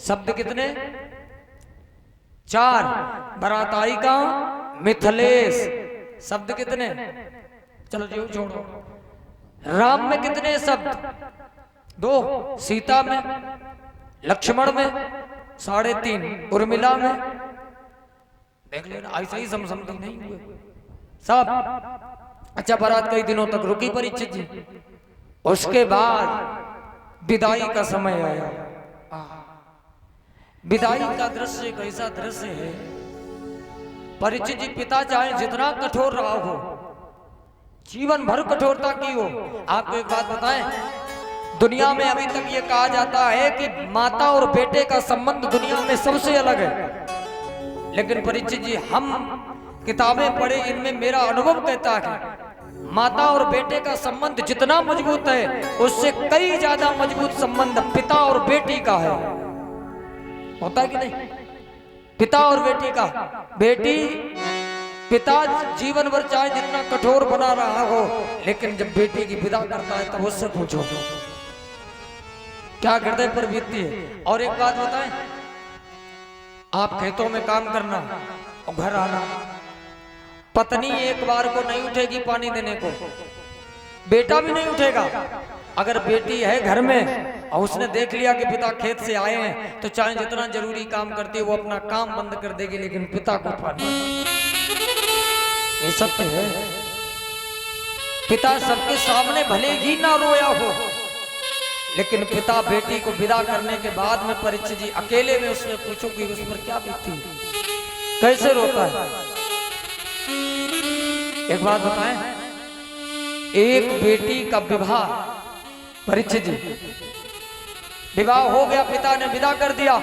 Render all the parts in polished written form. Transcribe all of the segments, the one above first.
शब्द कितने? 4। बारात आई का मिथिलेश, शब्द कितने? चलो जी छोड़ो। राम में कितने शब्द? 2। सीता में, लक्ष्मण में 3.5, उर्मिला में देख लेना, ऐसा ही समझती नहीं हुए सब। अच्छा, बारात कई दिनों तक रुकी परीक्षित जी। उसके बाद विदाई का समय आया। विदाई का दृश्य कैसा दृश्य है परीक्षित जी। पिता चाहे जितना कठोर रहा हो, जीवन भर कठोरता की हो। आपको एक बात बताएं, दुनिया में अभी तक ये कहा जाता है कि माता और बेटे का संबंध दुनिया में सबसे अलग है। लेकिन परीक्षित जी, हम किताबें पढ़े, इनमें मेरा अनुभव कहता है माता और बेटे का संबंध जितना मजबूत है, उससे कई ज्यादा मजबूत संबंध पिता और बेटी का है। होता है कि नहीं? पिता और बेटी का। बेटी, पिता जीवन भर चाहे जितना कठोर बना रहा हो, लेकिन जब बेटी की विदा करता है तब उससे पूछो क्या हृदय पर बीतती है। और एक बात बताएं, आप खेतों में काम करना और घर आना, पत्नी एक बार को नहीं उठेगी पानी देने को, बेटा भी नहीं उठेगा। अगर बेटी है घर में और उसने देख लिया कि पिता खेत से आए हैं, तो चाहे जितना जरूरी काम करती है वो अपना काम बंद कर देगी, लेकिन पिता को पानी। ये सत्य है। पिता सबके सामने भले ही ना रोया हो, लेकिन पिता बेटी को विदा करने के बाद में परीक्षित जी अकेले में उसने पूछो कि उस पर क्या बीती, कैसे रोता है। एक बात बताएं, एक बेटी का विवाह, परीक्षित जी विवाह हो गया, पिता ने विदा कर दिया।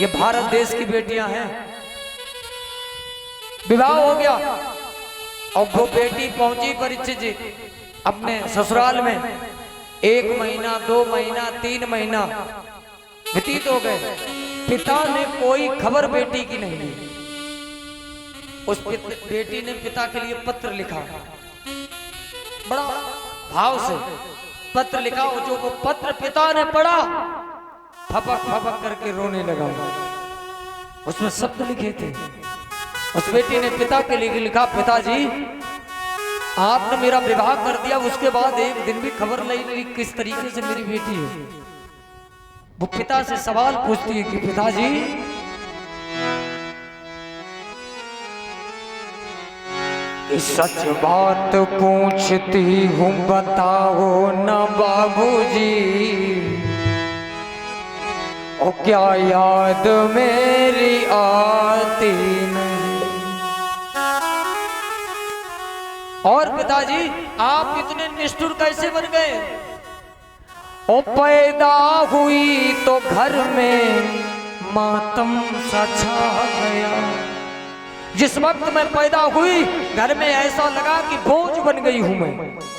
ये भारत देश की बेटियां हैं, विवाह हो गया और वो बेटी पहुंची परीक्षित जी अपने ससुराल में। 1 महीना, 2 महीना, 3 महीना व्यतीत हो गए, पिता ने कोई खबर बेटी की नहीं ली। उस बेटी ने पिता के लिए पत्र लिखा, बड़ा भाव से पत्र लिखा। जो वो पत्र पिता ने पढ़ा, फपक फपक करके रोने लगा। उसमें शब्द लिखे थे। उस बेटी ने पिता के लिए लिखा, पिताजी आपने मेरा विवाह कर दिया, उसके बाद एक दिन भी खबर नहीं ली किस तरीके से मेरी बेटी है। वो पिता से सवाल पूछती है कि पिताजी सच बात पूछती हूँ बताओ ना बाबूजी, ओ क्या याद मेरी आती नहीं। और पिताजी आप इतने निष्ठुर कैसे बन गए? ओ पैदा हुई तो घर में मातम सा छा गया। जिस वक्त मैं पैदा हुई, घर में ऐसा लगा कि बोझ बन गई हूं मैं,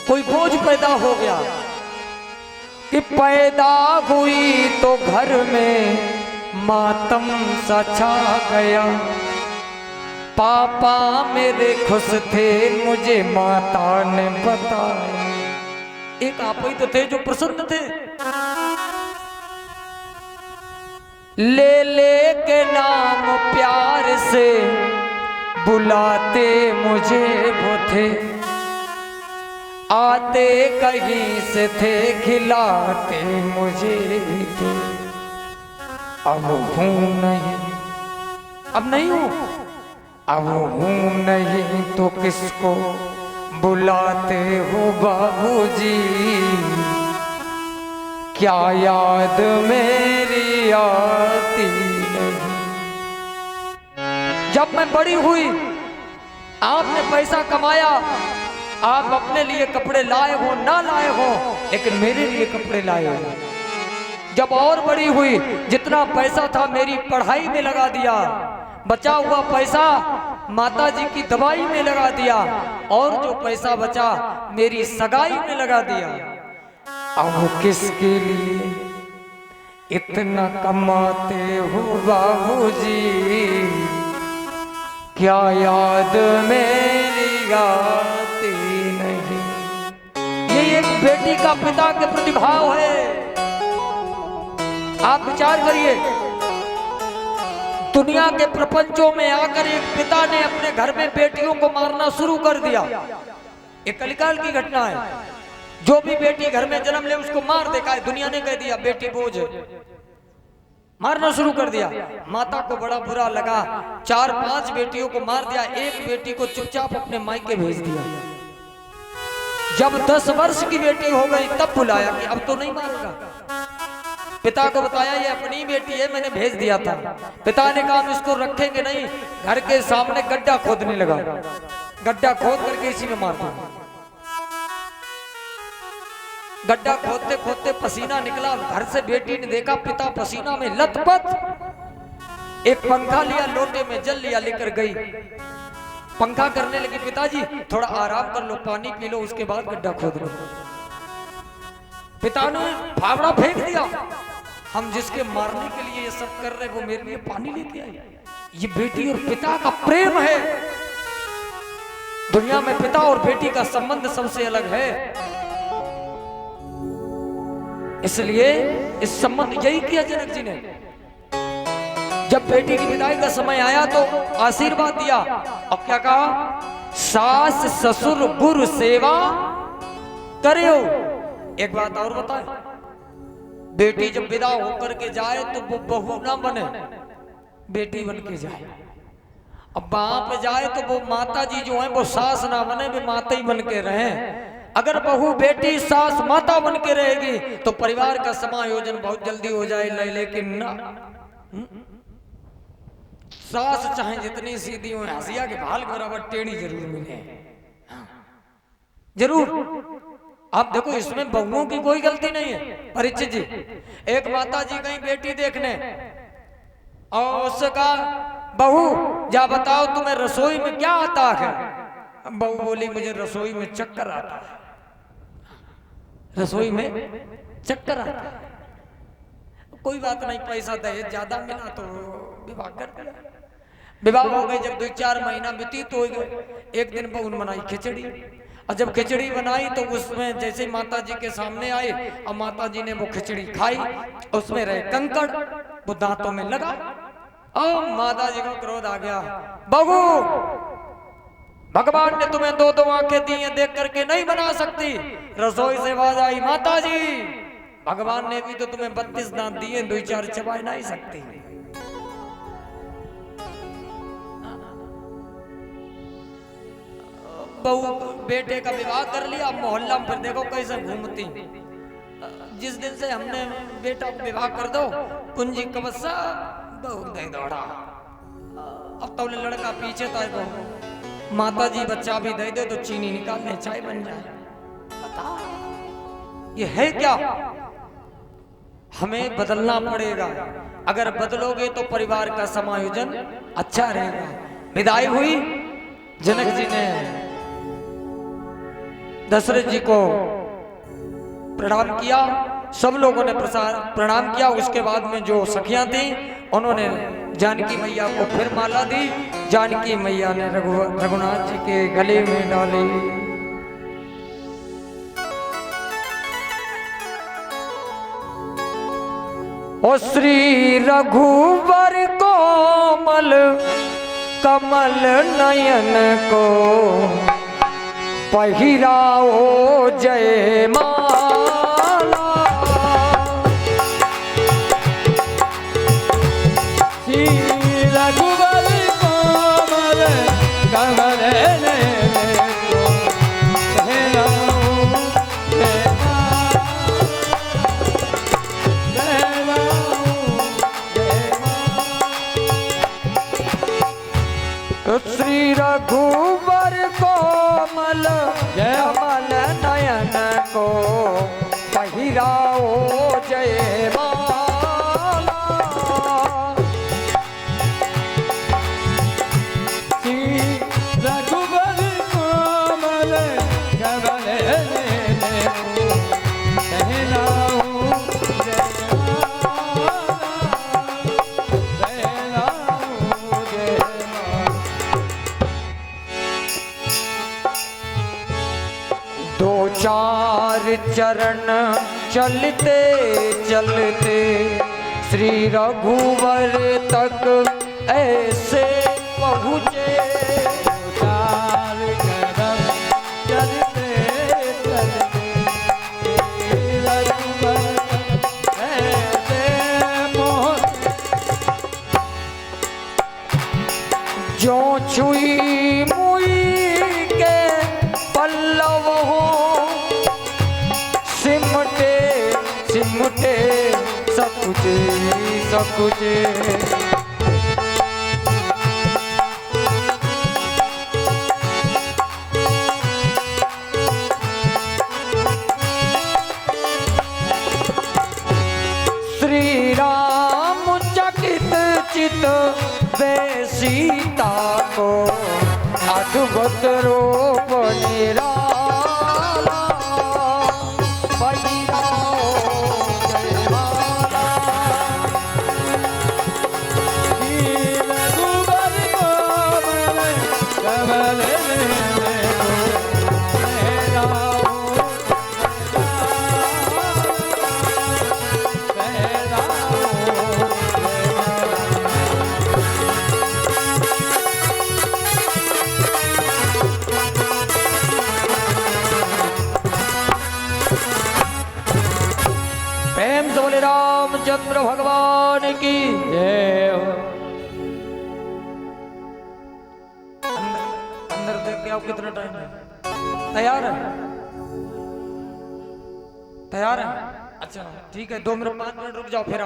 कोई बोझ पैदा हो गया। कि पैदा हुई तो घर में मातम सा छा गया। पापा मेरे खुश थे, मुझे माता ने बताया। एक आप ही तो थे जो प्रसन्न थे। ले ले के नाम प्यार से बुलाते मुझे वो थे, आते कहीं से थे, खिलाते मुझे भी थे। अब हूँ नहीं, अब नहीं हूँ, अब हूँ नहीं तो किसको बुलाते हो बाबूजी। क्या याद मेरी आती नहीं। जब मैं बड़ी हुई, आपने पैसा कमाया, आप अपने लिए कपड़े लाए हो ना लाए हो, लेकिन मेरे लिए कपड़े लाए हो। जब और बड़ी हुई, जितना पैसा था मेरी पढ़ाई में लगा दिया, बचा हुआ पैसा माता जी की दवाई में लगा दिया, और जो पैसा बचा मेरी सगाई में लगा दिया। अब किसके लिए इतना कमाते हो बाबूजी। क्या याद मेरी आती नहीं। ये एक बेटी का पिता के प्रति भाव है। आप विचार करिए, दुनिया के प्रपंचों में आकर एक पिता ने अपने घर में बेटियों को मारना शुरू कर दिया। एक कलिकाल की घटना है। जो भी बेटी घर में जन्म ले उसको मार देखा है। दुनिया ने कह दिया बेटी बोझ है, मारना शुरू कर दिया। माता को बड़ा बुरा लगा, 4-5 बेटियों को मार दिया। एक बेटी को चुपचाप अपने मायके भेज दिया। जब 10 वर्ष की बेटी हो गई तब बुलाया कि अब तो नहीं मारेगा। पिता को बताया ये अपनी बेटी है, मैंने भेज दिया था। पिता ने कहा हम इसको रखेंगे नहीं। घर के सामने गड्ढा खोदने लगा, गड्ढा खोद करके इसी में मार दिया। गड्ढा खोदते खोदते पसीना निकला। घर से बेटी ने देखा पिता पसीना में लथपथ। एक पंखा लिया, लोटे में जल लिया, लेकर गई। पंखा करने लगी, पिताजी थोड़ा आराम कर लो, पानी पी लो, उसके बाद गड्ढा खोद लो। पिता ने फावड़ा फेंक दिया। हम जिसके मारने के लिए ये सब कर रहे वो मेरे लिए पानी लेके आए। ये बेटी और पिता का प्रेम है। दुनिया में पिता और बेटी का संबंध सबसे अलग है। इसलिए इस संबंध यही किया जनक जी ने। जब बेटी की विदाई का समय आया तो आशीर्वाद दिया और क्या कहा, सास ससुर गुरु सेवा करो। एक बात और बताए, बेटी जब विदा होकर के जाए तो वो बहू ना बने, बेटी बन के जाए। अब वहां पे जाए तो वो माता जी जो है वो सास ना बने, वे माता ही बन के रहे। अगर बहू बेटी सास माता बन के रहेगी तो परिवार का समायोजन बहुत जल्दी हो जाए। लेकिन ना, सास चाहे जितनी सीधी हो, हंसिया के भाल के बराबर टेढ़ी जरूर मिले, जरूर। आप देखो इसमें बहुओं की कोई गलती नहीं है। परीक्षित जी, एक माता जी गई बेटी देखने और उससे कहा बहू जा बताओ तुम्हें रसोई में क्या आता है। बहू बोली मुझे रसोई में चक्कर आता है, रसोई में चक्कर आता है। कोई बात नहीं, पैसा दहेज ज्यादा मिला तो विवाह कर दिया। विवाह हो गई। जब 2-4 महीना व्यतीत हो गए, एक दिन बहू ने बनाई खिचड़ी। और जब खिचड़ी बनाई तो उसमें जैसे माता जी के सामने आए और माता जी ने वो खिचड़ी खाई, उसमें रहे कंकड़, वो दांतों में लगा। और माता जी को क्रोध आ गया, बहू भगवान ने तुम्हें 2-2 आंखें दी हैं, देख करके नहीं बना सकती। रसोई से आवाज आई, माता जी भगवान ने भी तो तुम्हें 32 दांत दिए, 2-4 चबा नहीं सकती। बहू बेटे का विवाह कर लिया। मोहल्ला में फिर देखो कैसे घूमती। जिस दिन से हमने बेटा को विवाह कर दो, कुंजी कबसा बहू दे दौड़ा। अब तो लड़का पीछे था, बहू माता जी बच्चा भी दे दे तो चीनी निकालने चाय बन जाए। बता ये है क्या? हमें बदलना पड़ेगा। अगर बदलोगे तो परिवार का समायोजन अच्छा रहेगा। विदाई हुई, जनक जी ने दशरथ जी को प्रणाम किया, सब लोगों ने प्रणाम किया। उसके बाद में जो सखियां थी उन्होंने जानकी मैया को फिर माला दी। जानकी मैया ने रघुनाथ जी के गले में डाली। ओ श्री रघुवर कोमल कमल नयन को पहिराओ जय माला। श्री रघुवर कोमल कमल नयन को पहिराओ जय माला। श्री रघुवर कोमल कमल नयन को पहिराओ जय माला। श्री रघुवर कोमल कमल नयन को पहिराओ जय चार चरण चलते चलते श्री रघुवर तक ऐसे पहुँचे जो छुई मुई के पल्लव हो सिमटे सिमटे सकुचे सकुचे। श्री राम चकित चित वे सीता को अद्भुत रूप निराला प्रेम से बोले रामचंद्र भगवान की जय। अंदर देख के आप कितना टाइम है? तैयार है? तैयार है? अच्छा ठीक है, 2 मिनट 5 मिनट रुक जाओ फिर